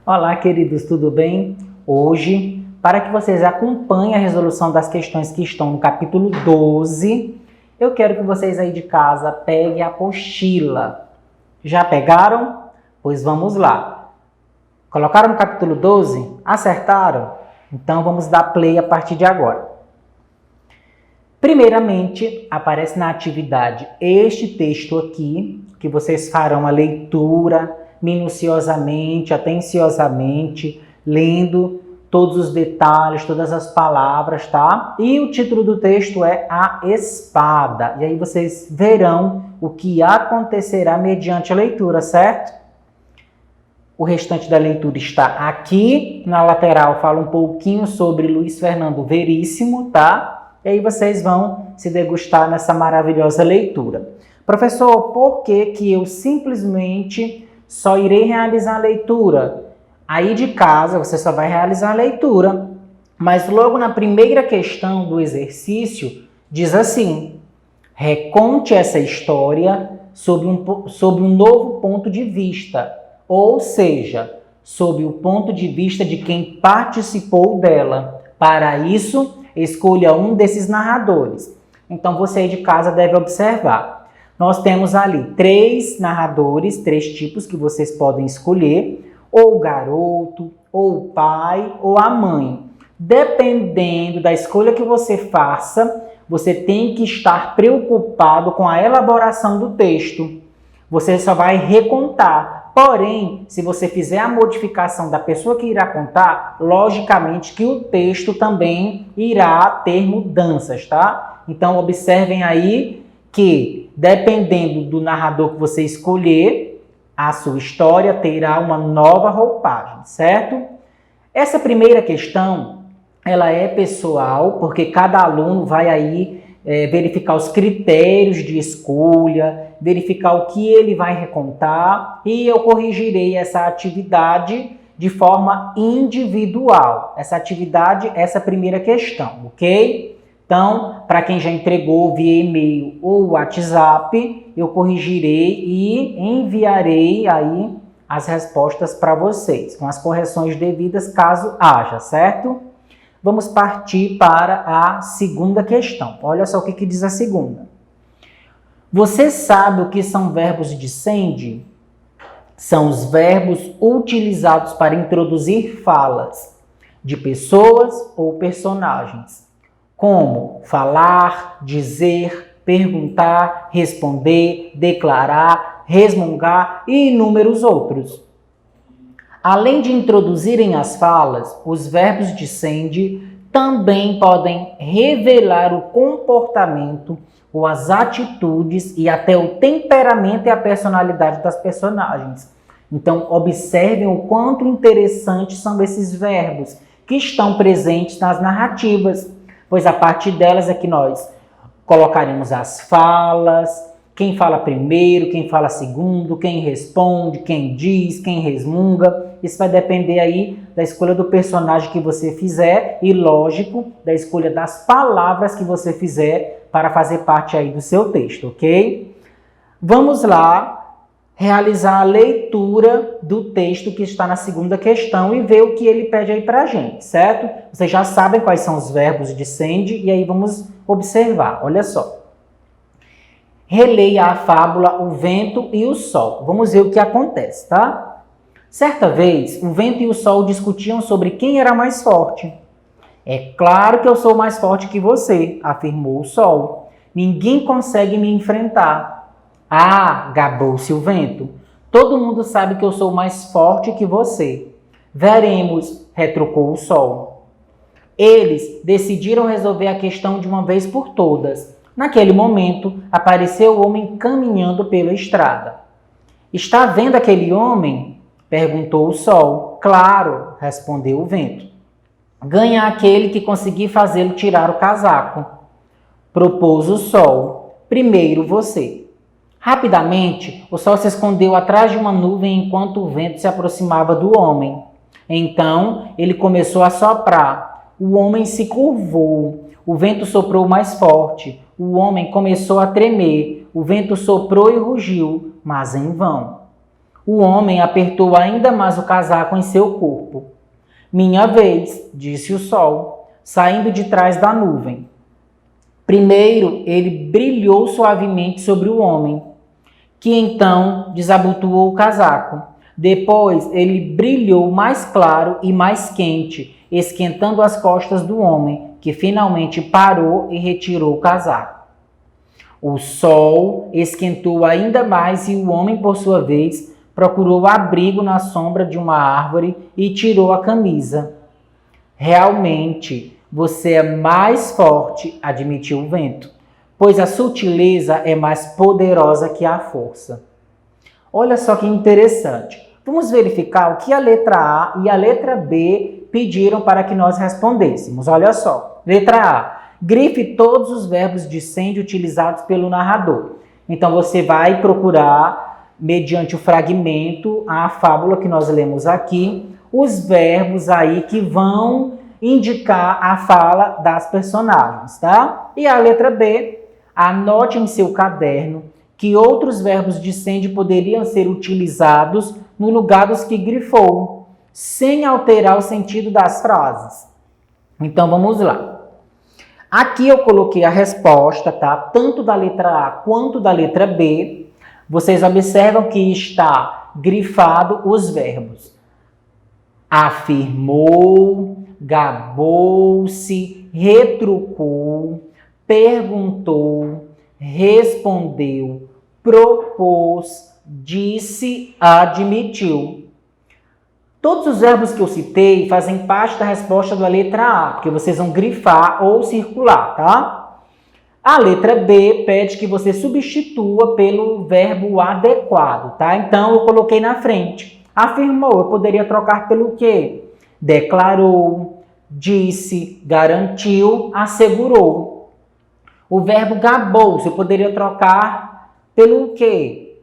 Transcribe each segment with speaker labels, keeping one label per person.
Speaker 1: Olá, queridos, tudo bem? Hoje, para que vocês acompanhem a resolução das questões que estão no capítulo 12, eu quero que vocês aí de casa peguem a apostila. Já pegaram? Pois vamos lá. Colocaram no capítulo 12? Acertaram? Então vamos dar play a partir de agora. Primeiramente, aparece na atividade este texto aqui, que vocês farão a leitura minuciosamente, atenciosamente, lendo todos os detalhes, todas as palavras, tá? E o título do texto é A Espada. E aí vocês verão o que acontecerá mediante a leitura, certo? O restante da leitura está aqui. Na lateral fala um pouquinho sobre Luiz Fernando Veríssimo, tá? E aí vocês vão se degustar nessa maravilhosa leitura. Professor, por que que eu simplesmente só irei realizar a leitura? Aí de casa você só vai realizar a leitura, mas logo na primeira questão do exercício diz assim: reconte essa história sob um novo ponto de vista, ou seja, sob o ponto de vista de quem participou dela. Para isso, escolha um desses narradores. Então você aí de casa deve observar. Nós temos ali 3 narradores, 3 tipos que vocês podem escolher, ou o garoto, ou o pai, ou a mãe. Dependendo da escolha que você faça, você tem que estar preocupado com a elaboração do texto. Você só vai recontar. Porém, se você fizer a modificação da pessoa que irá contar, logicamente que o texto também irá ter mudanças, tá? Então, observem aí que, dependendo do narrador que você escolher, a sua história terá uma nova roupagem, certo? Essa primeira questão, ela é pessoal, porque cada aluno vai aí verificar os critérios de escolha, verificar o que ele vai recontar, e eu corrigirei essa atividade de forma individual. Essa primeira questão, ok? Então, para quem já entregou via e-mail ou WhatsApp, eu corrigirei e enviarei aí as respostas para vocês, com as correções devidas caso haja, certo? Vamos partir para a segunda questão. Olha só o que diz a segunda. Você sabe o que são verbos de sende? São os verbos utilizados para introduzir falas de pessoas ou personagens, como falar, dizer, perguntar, responder, declarar, resmungar e inúmeros outros. Além de introduzirem as falas, os verbos de sende também podem revelar o comportamento ou as atitudes e até o temperamento e a personalidade das personagens. Então, observem o quanto interessantes são esses verbos que estão presentes nas narrativas, pois a partir delas é que nós colocaremos as falas, quem fala primeiro, quem fala segundo, quem responde, quem diz, quem resmunga. Isso vai depender aí da escolha do personagem que você fizer e, lógico, da escolha das palavras que você fizer para fazer parte aí do seu texto, ok? Vamos lá realizar a leitura do texto que está na segunda questão e ver o que ele pede aí para a gente, certo? Vocês já sabem quais são os verbos de sende e aí vamos observar, olha só. Releia a fábula O Vento e o Sol. Vamos ver o que acontece, tá? Certa vez, o vento e o sol discutiam sobre quem era mais forte. É claro que eu sou mais forte que você, afirmou o sol. Ninguém consegue me enfrentar. Ah, gabou-se o vento. Todo mundo sabe que eu sou mais forte que você. Veremos, retrucou o sol. Eles decidiram resolver a questão de uma vez por todas. Naquele momento, apareceu o homem caminhando pela estrada. Está vendo aquele homem? Perguntou o sol. Claro, respondeu o vento. Ganha aquele que conseguir fazê-lo tirar o casaco, propôs o sol. Primeiro você. Rapidamente, o sol se escondeu atrás de uma nuvem enquanto o vento se aproximava do homem. Então, ele começou a soprar. O homem se curvou. O vento soprou mais forte. O homem começou a tremer. O vento soprou e rugiu, mas em vão. O homem apertou ainda mais o casaco em seu corpo. Minha vez, disse o sol, saindo de trás da nuvem. Primeiro, ele brilhou suavemente sobre o homem, que então desabotoou o casaco. Depois, ele brilhou mais claro e mais quente, esquentando as costas do homem, que finalmente parou e retirou o casaco. O sol esquentou ainda mais e o homem, por sua vez, procurou abrigo na sombra de uma árvore e tirou a camisa. Realmente, você é mais forte, admitiu o vento, pois a sutileza é mais poderosa que a força. Olha só que interessante. Vamos verificar o que a letra A e a letra B pediram para que nós respondêssemos. Olha só. Letra A. Grife todos os verbos de sende utilizados pelo narrador. Então, você vai procurar, mediante o fragmento, a fábula que nós lemos aqui, os verbos aí que vão indicar a fala das personagens, tá? E a letra B, anote em seu caderno que outros verbos de sende poderiam ser utilizados no lugar dos que grifou, sem alterar o sentido das frases. Então, vamos lá. Aqui eu coloquei a resposta, tá? Tanto da letra A quanto da letra B. Vocês observam que está grifado os verbos. Afirmou, gabou-se, retrucou, perguntou, respondeu, propôs, disse, admitiu. Todos os verbos que eu citei fazem parte da resposta da letra A, porque vocês vão grifar ou circular, tá? A letra B pede que você substitua pelo verbo adequado, tá? Então, eu coloquei na frente. Afirmou, eu poderia trocar pelo quê? Declarou, disse, garantiu, assegurou. O verbo gabou-se, eu poderia trocar pelo quê?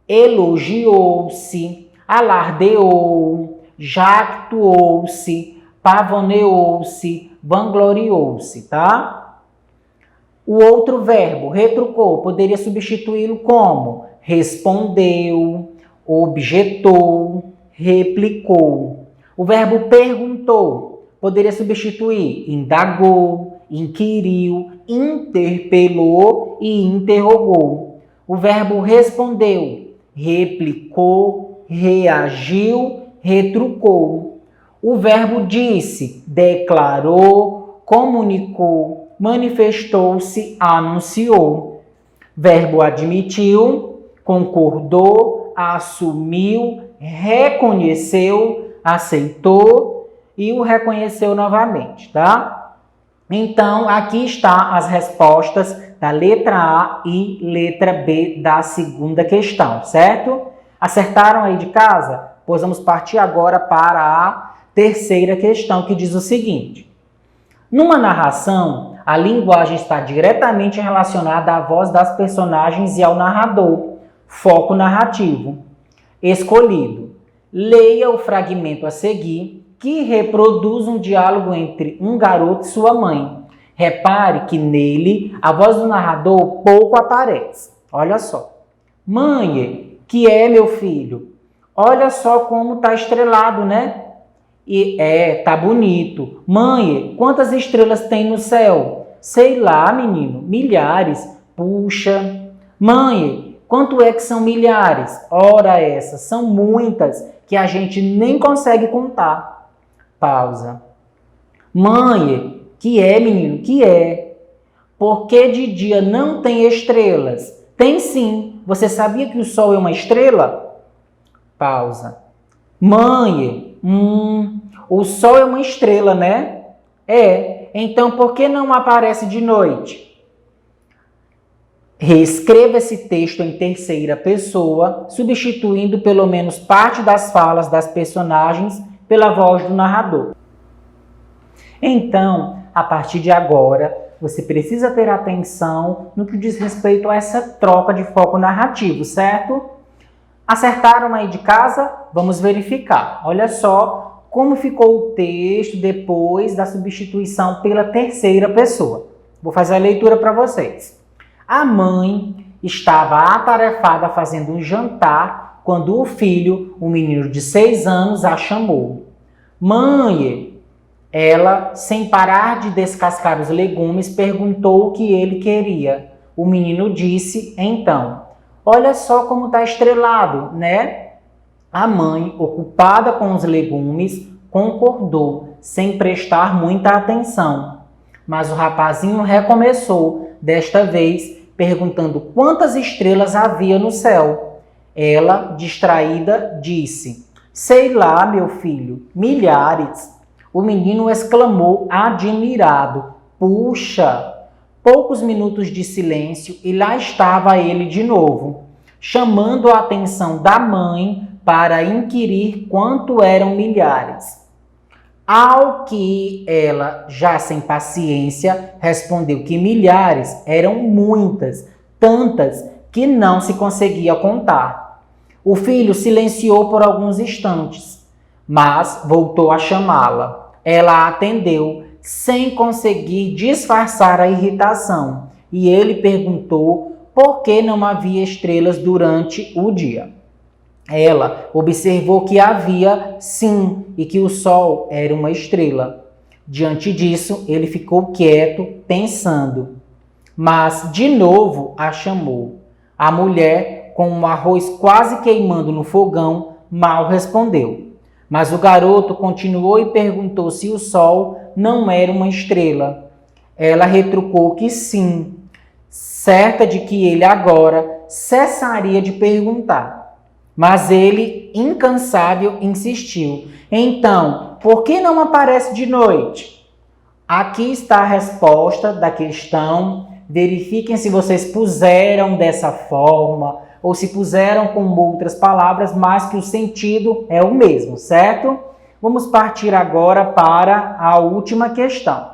Speaker 1: Elogiou-se, alardeou, jactuou-se, pavoneou-se, vangloriou-se, tá? O outro verbo, retrucou, poderia substituí-lo como respondeu, objetou, replicou. O verbo perguntou, poderia substituir indagou, inquiriu, interpelou e interrogou. O verbo respondeu, replicou, reagiu, retrucou. O verbo disse, declarou, comunicou, manifestou-se, anunciou. Verbo admitiu, concordou, assumiu, reconheceu, aceitou e o reconheceu novamente, tá? Então, aqui está as respostas da letra A e letra B da segunda questão, certo? Acertaram aí de casa? Pois vamos partir agora para a terceira questão, que diz o seguinte. Numa narração, a linguagem está diretamente relacionada à voz das personagens e ao narrador. Foco narrativo. Escolhido. Leia o fragmento a seguir, que reproduz um diálogo entre um garoto e sua mãe. Repare que nele a voz do narrador pouco aparece. Olha só. Mãe, que é meu filho? Olha só como tá estrelado, né? Tá bonito. Mãe, quantas estrelas tem no céu? Sei lá, menino, milhares. Puxa. Mãe, quanto é que são milhares? Ora essas, são muitas, que a gente nem consegue contar. Pausa. Mãe, que é, menino? Que é? Por que de dia não tem estrelas? Tem sim. Você sabia que o sol é uma estrela? Pausa. Mãe, o sol é uma estrela, né? É. Então, por que não aparece de noite? Reescreva esse texto em terceira pessoa, substituindo pelo menos parte das falas das personagens pela voz do narrador. Então, a partir de agora, você precisa ter atenção no que diz respeito a essa troca de foco narrativo, certo? Acertaram aí de casa? Vamos verificar. Olha só como ficou o texto depois da substituição pela terceira pessoa. Vou fazer a leitura para vocês. A mãe estava atarefada fazendo um jantar quando o filho, um menino de 6 anos, a chamou. Mãe, ela, sem parar de descascar os legumes, perguntou o que ele queria. O menino disse, então, olha só como está estrelado, né? A mãe, ocupada com os legumes, concordou, sem prestar muita atenção. Mas o rapazinho recomeçou, desta vez, perguntando quantas estrelas havia no céu. Ela, distraída, disse, sei lá, meu filho, milhares. O menino exclamou, admirado, puxa! Poucos minutos de silêncio e lá estava ele de novo, chamando a atenção da mãe para inquirir quanto eram milhares. Ao que ela, já sem paciência, respondeu que milhares eram muitas, tantas que não se conseguia contar. O filho silenciou por alguns instantes, mas voltou a chamá-la. Ela atendeu, sem conseguir disfarçar a irritação, e ele perguntou por que não havia estrelas durante o dia. Ela observou que havia, sim, e que o sol era uma estrela. Diante disso, ele ficou quieto, pensando. Mas, de novo, a chamou. A mulher, com o arroz quase queimando no fogão, mal respondeu. Mas o garoto continuou e perguntou se o sol não era uma estrela. Ela retrucou que sim, certa de que ele agora cessaria de perguntar. Mas ele, incansável, insistiu. Então, por que não aparece de noite? Aqui está a resposta da questão. Verifiquem se vocês puseram dessa forma ou se puseram com outras palavras, mas que o sentido é o mesmo, certo? Vamos partir agora para a última questão.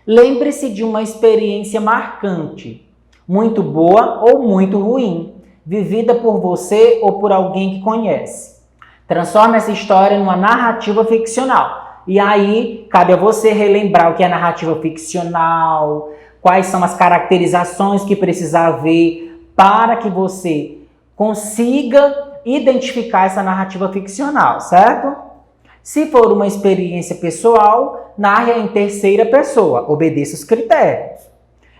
Speaker 1: Lembre-se de uma experiência marcante, muito boa ou muito ruim, vivida por você ou por alguém que conhece. Transforme essa história numa narrativa ficcional. E aí, cabe a você relembrar o que é narrativa ficcional, quais são as caracterizações que precisa haver para que você consiga identificar essa narrativa ficcional, certo? Se for uma experiência pessoal, narre em terceira pessoa, obedeça os critérios.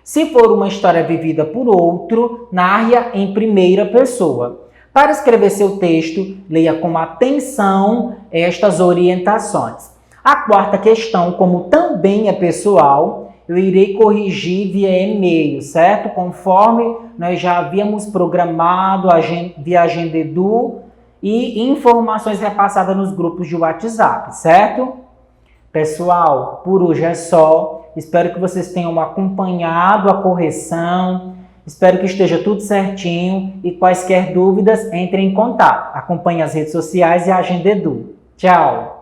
Speaker 1: Se for uma história vivida por outro, narre-a em primeira pessoa. Para escrever seu texto, leia com atenção estas orientações. A quarta questão, como também é pessoal, eu irei corrigir via e-mail, certo? Conforme nós já havíamos programado via Agenda Edu e informações repassadas nos grupos de WhatsApp, certo? Pessoal, por hoje é só. Espero que vocês tenham acompanhado a correção. Espero que esteja tudo certinho e quaisquer dúvidas, entrem em contato. Acompanhe as redes sociais e a Agenda Edu. Tchau!